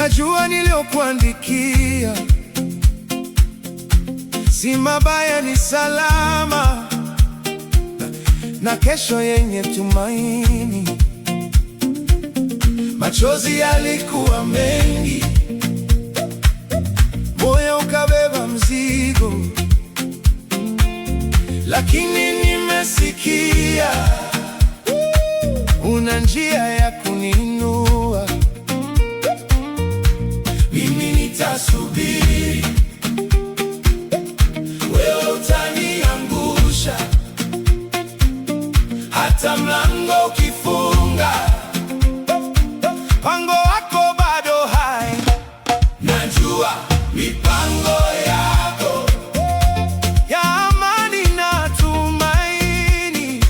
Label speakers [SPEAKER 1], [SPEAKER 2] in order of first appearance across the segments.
[SPEAKER 1] Najua niliyokuandikia si mabaya, ni salama na kesho yenye tumaini. Machozi yalikuwa mengi, moyo ukabeba mzigo, lakini nimesikia una njia ya kuniinua. Mimi nitasubiri, wewe utaniangusha, hata mlango ukifunga, mpango wako bado hai. Najua mipango yako ya amani na tumaini.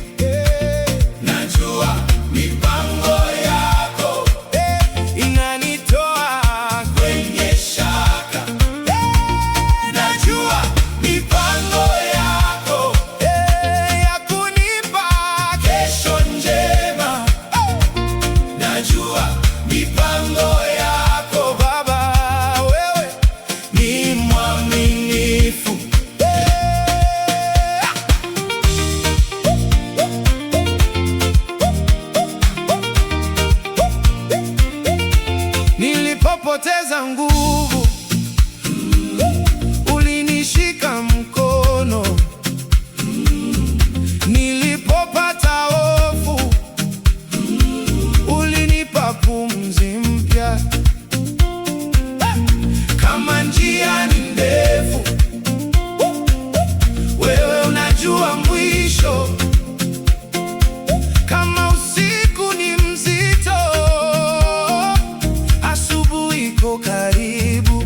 [SPEAKER 1] Najua mipango yako inanitoa kwenye shaka. Najua mipango yako ya kunipa kesho njema. Najua mipango yako Baba, wewe ni mwaminifu. Nilipopoteza nguvu, ulinishika mkono. Nilipopata hofu, ulinipa pumzi mpya. Kama njia ni ndefu, wewe unajua mwisho. Kama usiku ni mzito, asubuhi iko karibu.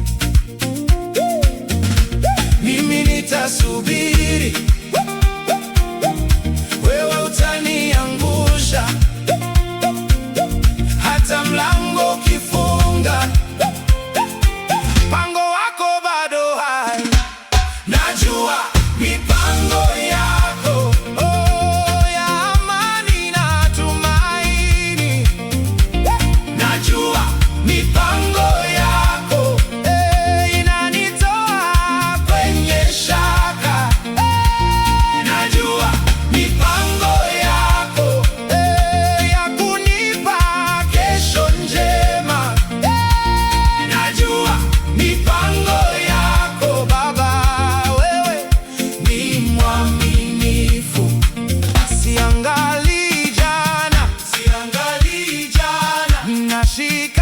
[SPEAKER 1] Mimi nitasubiri, wewe utaniangusha, hata mlango ukifunga, mpango wako bado hai. Najua mipango yako ya amani na tumaini. Najua mipango yako inanitoa kwenye shaka. Najua mipango yako ya kunipa kesho njema. Najua mipango yako Baba, wewe ni mwaminifu. Siangalii jana, nashika